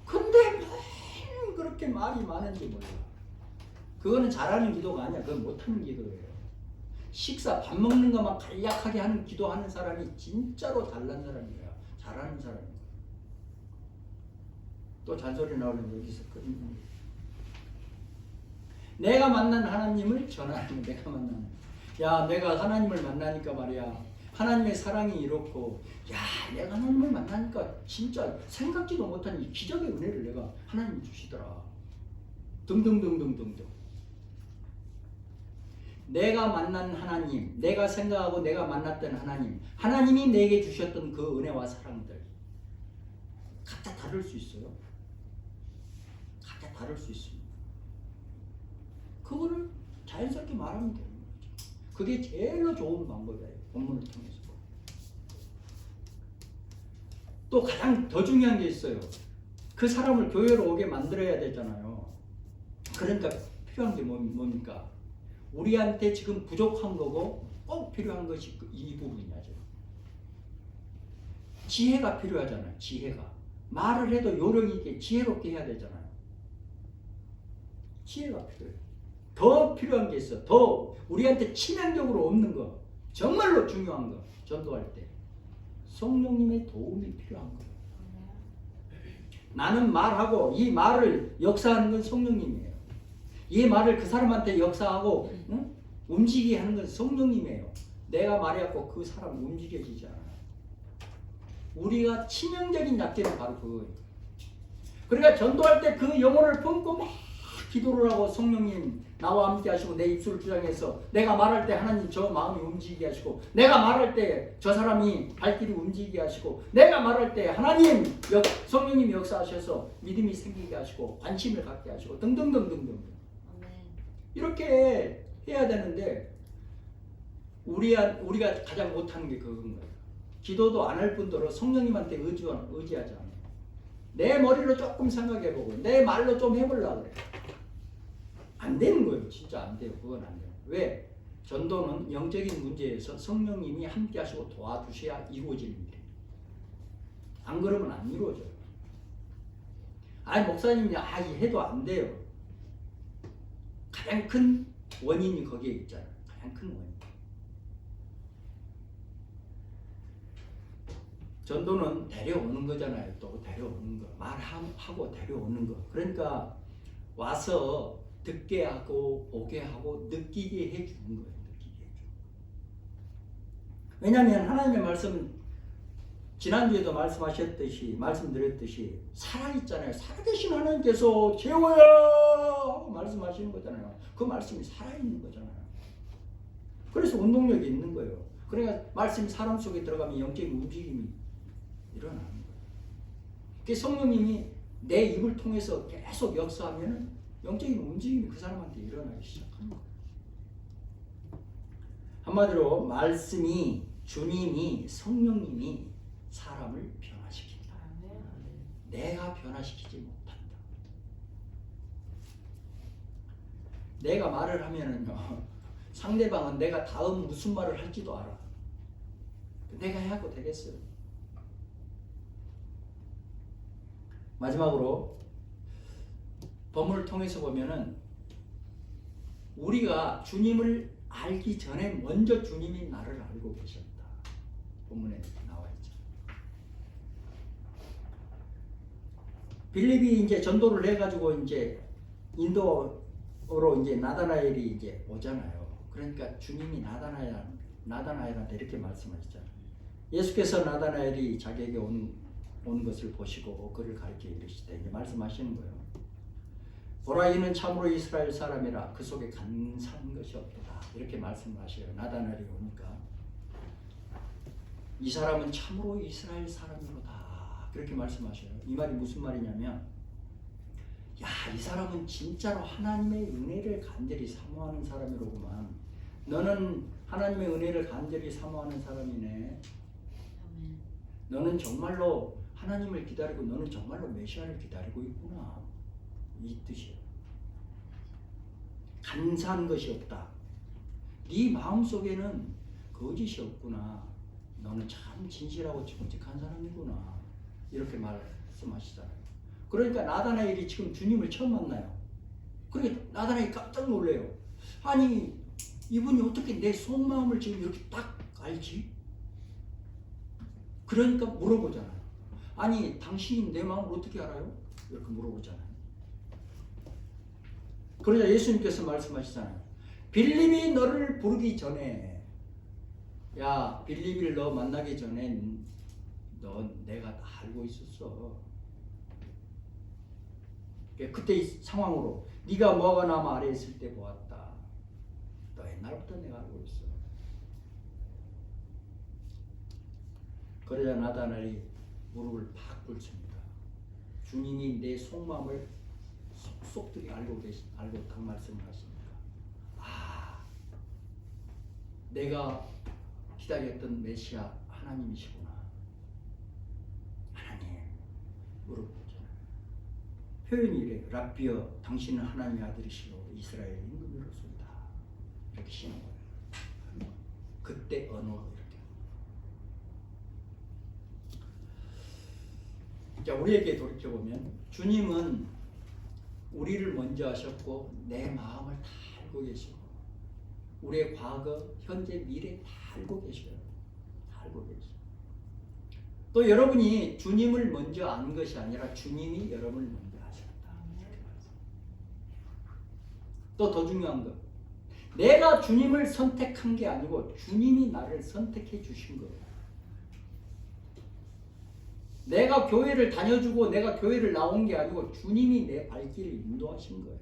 근데 왜 그렇게 말이 많은지 몰라. 그거는 잘하는 기도가 아니야. 그건 못하는 기도예요. 식사, 밥 먹는 것만 간략하게 하는 기도하는 사람이 진짜로 잘난 사람이에요. 잘하는 사람이에요. 또 잔소리 나오는 여기서 내가 만난 하나님을 전하는 내가 만나는. 야, 내가 하나님을 만나니까 말이야. 하나님의 사랑이 이렇고, 야, 내가 하나님을 만나니까 진짜 생각지도 못한 이 기적의 은혜를 내가 하나님이 주시더라. 등등등등등등. 내가 만난 하나님, 내가 생각하고 내가 만났던 하나님, 하나님이 내게 주셨던 그 은혜와 사랑들 각자 다를 수 있어요. 각자 다를 수 있습니다. 그거를 자연스럽게 말하면 되는 거죠. 그게 제일 좋은 방법이에요. 본문을 통해서. 또 가장 더 중요한 게 있어요. 그 사람을 교회로 오게 만들어야 되잖아요. 그러니까 필요한 게 뭡니까? 우리한테 지금 부족한 거고 꼭 필요한 것이 이 부분이죠. 지혜가 필요하잖아요. 지혜가. 말을 해도 요령 있게 지혜롭게 해야 되잖아요. 지혜가 필요해요. 더 필요한 게 있어. 더 우리한테 치명적으로 없는 거. 정말로 중요한 거. 전도할 때. 성령님의 도움이 필요한 거예요. 나는 말하고 이 말을 역사하는 건 성령님이에요. 이 말을 그 사람한테 역사하고 움직이게 하는 건 성령님이에요. 내가 말해갖고 그 사람 움직여지지 않아요. 우리가 치명적인 약점은 바로 그거예요. 그러니까 전도할 때 그 영혼을 품고 막 기도를 하고 성령님 나와 함께 하시고 내 입술을 주장해서 내가 말할 때 하나님 저 마음이 움직이게 하시고 내가 말할 때 저 사람이 발길이 움직이게 하시고 내가 말할 때 하나님 성령님이 역사하셔서 믿음이 생기게 하시고 관심을 갖게 하시고 등등등등등 이렇게 해야 되는데 우리가 가장 못하는 게 그건 거예요. 기도도 안 할 뿐더러 성령님한테 의지하지 않아요. 내 머리로 조금 생각해보고 내 말로 좀 해보려고 그래요. 안 되는 거예요. 진짜 안 돼요. 그건 안 돼요. 왜? 전도는 영적인 문제에서 성령님이 함께 하시고 도와주셔야 이루어지는 일이에요. 안 그러면 안 이루어져요. 아니 목사님이 해도 안 돼요. 가장 큰 원인이 거기에 있잖아요. 가장 큰 원인. 전도는 데려오는 거잖아요. 또 데려오는 거. 말하고 데려오는 거. 그러니까 와서 듣게 하고 보게 하고 느끼게 해주는 거예요. 느끼게 해주는 거. 왜냐하면 하나님의 말씀은 지난주에도 말씀드렸듯이 살아있잖아요. 살아계신 하나님께서 재워야 하고 말씀하시는 거잖아요. 그 말씀이 살아있는 거잖아요. 그래서 운동력이 있는 거예요. 그러니까 말씀이 사람 속에 들어가면 영적인 움직임이 일어나는 거예요. 그 성령님이 내 입을 통해서 계속 역사하면 영적인 움직임이 그 사람한테 일어나기 시작하는 거예요. 한마디로 말씀이 주님이 성령님이 사람을 변화시킨다. 내가 변화시키지 못한다. 내가 말을 하면은요 상대방은 내가 다음 무슨 말을 할지도 알아. 내가 해도 되겠어요. 마지막으로 본문을 통해서 보면은 우리가 주님을 알기 전에 먼저 주님이 나를 알고 계셨다. 본문에 나와 있죠. 빌립이 이제 전도를 해가지고 이제 인도로 이제 나다나엘이 이제 오잖아요. 그러니까 주님이 나다나엘한테 이렇게 말씀하셨잖아요. 예수께서 나다나엘이 자기에게 온 것을 보시고 그를 가르쳐 이르시되 이제 말씀하시는 거예요. 보라 이는 참으로 이스라엘 사람이라 그 속에 간사한 것이 없도다. 이렇게 말씀하셔요. 나다나엘이 오니까 이 사람은 참으로 이스라엘 사람이로다. 그렇게 말씀하셔요. 이 말이 무슨 말이냐면 야, 이 사람은 진짜로 하나님의 은혜를 간절히 사모하는 사람이로구만. 너는 하나님의 은혜를 간절히 사모하는 사람이네. 너는 정말로 하나님을 기다리고 너는 정말로 메시아를 기다리고 있구나. 이 뜻이에요. 간사한 것이 없다. 네 마음속에는 거짓이 없구나. 너는 참 진실하고 정직한 사람이구나. 이렇게 말씀하시잖아요. 그러니까 나다나엘이 지금 주님을 처음 만나요. 그러니까 나다나엘이 깜짝 놀래요. 아니 이분이 어떻게 내 속마음을 지금 이렇게 딱 알지? 그러니까 물어보잖아요. 아니 당신이 내 마음을 어떻게 알아요? 이렇게 물어보잖아요. 그러자 예수님께서 말씀하시잖아요. 빌립이 너를 부르기 전에 야 빌립이를 너 만나기 전에 너 내가 다 알고 있었어. 그때 이 상황으로 네가 뭐가 남 아래 있을 때 보았다. 너 옛날부터 내가 알고 있어. 그러자 나다나엘이 무릎을 팍 꿇습니다. 주님이 내 속마음을 속속들이 알고 딱 말씀을 하십니다. 아, 내가 기다렸던 메시아 하나님이시구나. 하나님, 무릎 꿇잖아요. 표현이 이래요. 랍비여, 당신은 하나님의 아들이시고 이스라엘 임금이로소이다. 이렇게 시는 거예요. 그때 언어로 이렇게. 자, 우리에게 돌이켜보면 주님은 우리를 먼저 하셨고 내 마음을 다 알고 계시고 우리의 과거, 현재, 미래 다 알고 계셔요. 다 알고 계셔요. 또 여러분이 주님을 먼저 아는 것이 아니라 주님이 여러분을 먼저 하셨다. 또 더 중요한 것, 내가 주님을 선택한 게 아니고 주님이 나를 선택해 주신 거예요. 내가 교회를 다녀주고 내가 교회를 나온 게 아니고 주님이 내 발길을 인도하신 거예요.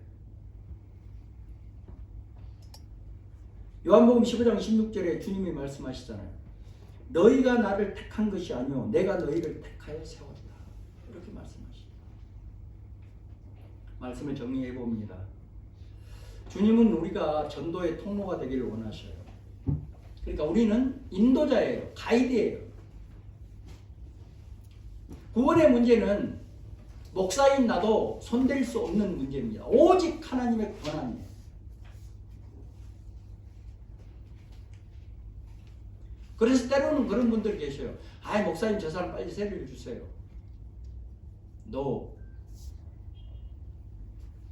요한복음 15장 16절에 주님이 말씀하시잖아요. 너희가 나를 택한 것이 아니오 내가 너희를 택하여 세웠다. 이렇게 말씀하시죠. 말씀을 정리해 봅니다. 주님은 우리가 전도의 통로가 되기를 원하셔요. 그러니까 우리는 인도자예요. 가이드예요. 구원의 문제는 목사인 나도 손댈 수 없는 문제입니다. 오직 하나님의 권한이에요. 그래서 때로는 그런 분들 계셔요. 아이 목사님 저 사람 빨리 세례를 주세요. No.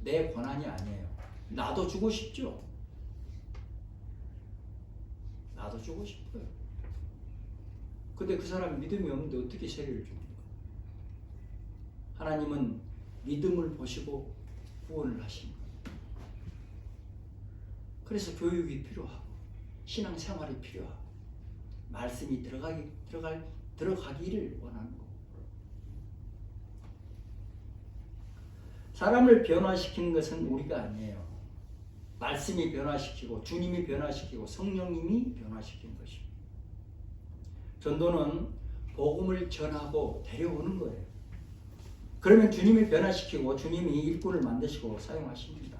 내 권한이 아니에요. 나도 주고 싶죠. 나도 주고 싶어요. 근데 그 사람 믿음이 없는데 어떻게 세례를 줍니까? 하나님은 믿음을 보시고 구원을 하신 거예요. 그래서 교육이 필요하고 신앙생활이 필요하고 말씀이 들어가기를 원하는 거예요. 사람을 변화시키는 것은 우리가 아니에요. 말씀이 변화시키고 주님이 변화시키고 성령님이 변화시키는 것입니다. 전도는 복음을 전하고 데려오는 거예요. 그러면 주님이 변화시키고 주님이 일꾼을 만드시고 사용하십니다.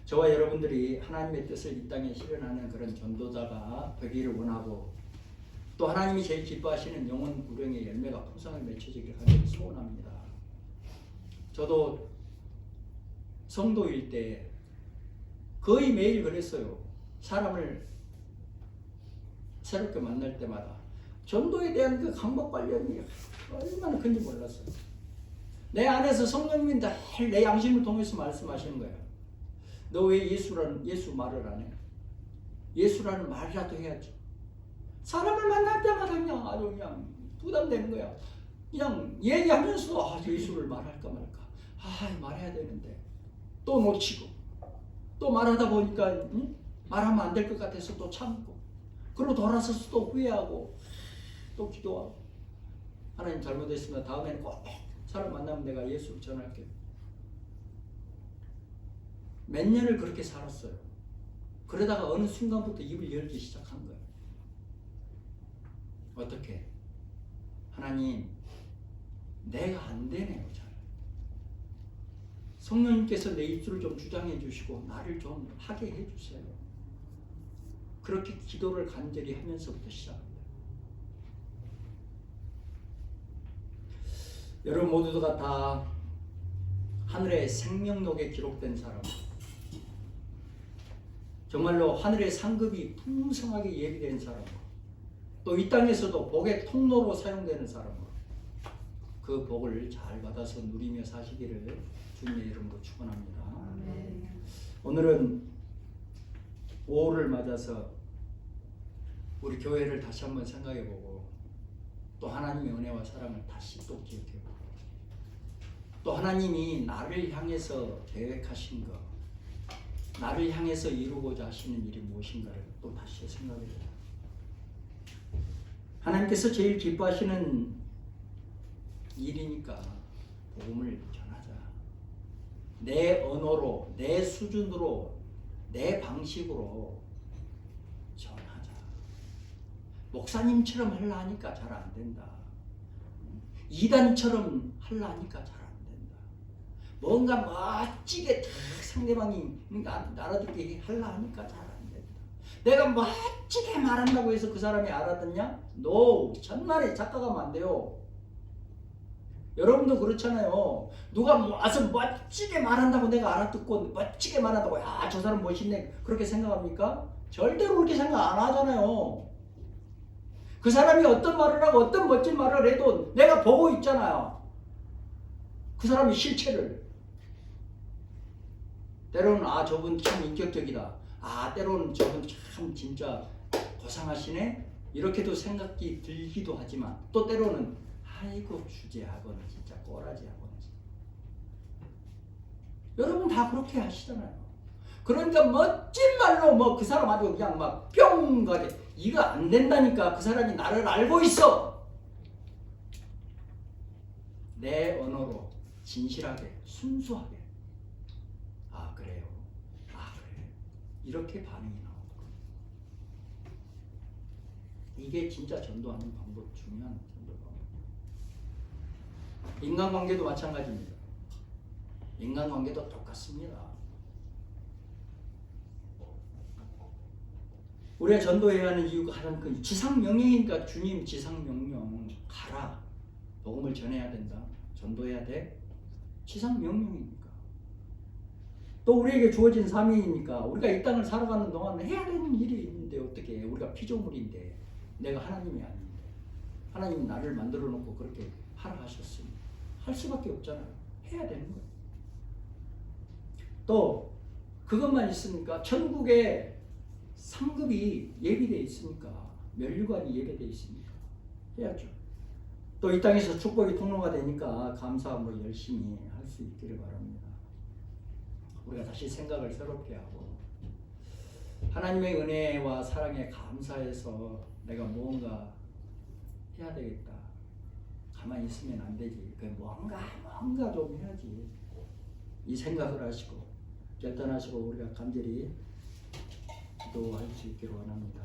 저와 여러분들이 하나님의 뜻을 이 땅에 실현하는 그런 전도자가 되기를 원하고 또 하나님이 제일 기뻐하시는 영혼 구령의 열매가 풍성하게 맺혀지기를 하기를 소원합니다. 저도 성도일 때 거의 매일 그랬어요. 사람을 새롭게 만날 때마다 전도에 대한 그 강박 관련이 얼마나 큰지 몰랐어요. 내 안에서 성령님이 내 양심을 통해서 말씀하시는 거예요. 너 왜 예수 말을 안 해? 예수라는 말이라도 해야지. 사람을 만날 때마다 그냥 아주 그냥 부담되는 거야. 그냥 얘기하면서도 예수를 말할까 말까. 말해야 되는데 또 놓치고 또 말하다 보니까 말하면 안 될 것 같아서 또 참고 그러고 돌아서서 또 후회하고 또 기도하고 하나님 잘못했으면 다음에는 꼭 사람 만나면 내가 예수를 전할게. 몇 년을 그렇게 살았어요. 그러다가 어느 순간부터 입을 열기 시작한 거예요. 어떻게? 하나님, 내가 안 되네요. 잘. 성령님께서 내 입술을 좀 주장해 주시고 나를 좀 하게 해 주세요. 그렇게 기도를 간절히 하면서부터 시작합니다. 여러분 모두가 다 하늘의 생명록에 기록된 사람, 정말로 하늘의 상급이 풍성하게 예비된 사람, 또 이 땅에서도 복의 통로로 사용되는 사람으로 그 복을 잘 받아서 누리며 사시기를 주님의 이름으로 축원합니다. 아멘. 오늘은 5월을 맞아서 우리 교회를 다시 한번 생각해보고 또 하나님의 은혜와 사랑을 다시 또 기억해보고 또 하나님이 나를 향해서 계획하신 것, 나를 향해서 이루고자 하시는 일이 무엇인가를 또 다시 생각해보고 하나님께서 제일 기뻐하시는 일이니까 복음을 전하자. 내 언어로, 내 수준으로, 내 방식으로 전하자. 목사님처럼 하려 하니까 잘 안 된다. 이단처럼 하려 하니까 잘 안 된다. 뭔가 멋지게 탁 상대방이 알아듣게 하려 하니까 잘 안 된다. 내가 멋지게 말한다고 해서 그 사람이 알아듣냐? No! 천만에 착각하면 안 돼요. 여러분도 그렇잖아요. 누가 와서 멋지게 말한다고 내가 알아듣고 멋지게 말한다고 저 사람 멋있네 그렇게 생각합니까? 절대로 그렇게 생각 안 하잖아요. 그 사람이 어떤 말을 하고 어떤 멋진 말을 해도 내가 보고 있잖아요. 그 사람의 실체를. 때로는 저분 참 인격적이다. 때로는 저분 참 진짜 고상하시네. 이렇게도 생각이 들기도 하지만 또 때로는 아이고 주제하고는 진짜 꼬라지하고는 여러분 다 그렇게 하시잖아요. 그러니까 멋진 말로 그 사람 아주 그냥 막 뿅 가게 이거 안 된다니까. 그 사람이 나를 알고 있어. 내 언어로 진실하게 순수하게 그래요. 그래. 이렇게 반응이 나오고 이게 진짜 전도하는 방법 중요한 전도 방법. 인간관계도 마찬가지입니다. 인간관계도 똑같습니다. 우리가 전도해야 하는 이유가 가장 큰 지상명령이니까 주님 지상명령 가라. 복음을 전해야 된다. 전도해야 돼. 지상명령이니까. 또 우리에게 주어진 사명이니까 우리가 이 땅을 살아가는 동안 해야 되는 일이 있는데 어떻게 해. 우리가 피조물인데 내가 하나님이 아닌데 하나님이 나를 만들어 놓고 그렇게 하라 하셨으니 할 수밖에 없잖아요. 해야 되는 거예요. 또 그것만 있으니까 천국에 상급이 예비되어 있으니까 면류관이 예배되어 있으니까 해야죠. 또 이 땅에서 축복의 통로가 되니까 감사함으로 열심히 할 수 있기를 바랍니다. 우리가 다시 생각을 새롭게 하고 하나님의 은혜와 사랑에 감사해서 내가 무언가 해야 되겠다. 가만히 있으면 안 되지. 뭔가 좀 해야지. 이 생각을 하시고 결단하시고 우리가 간절히 기도할 수 있기를 원합니다.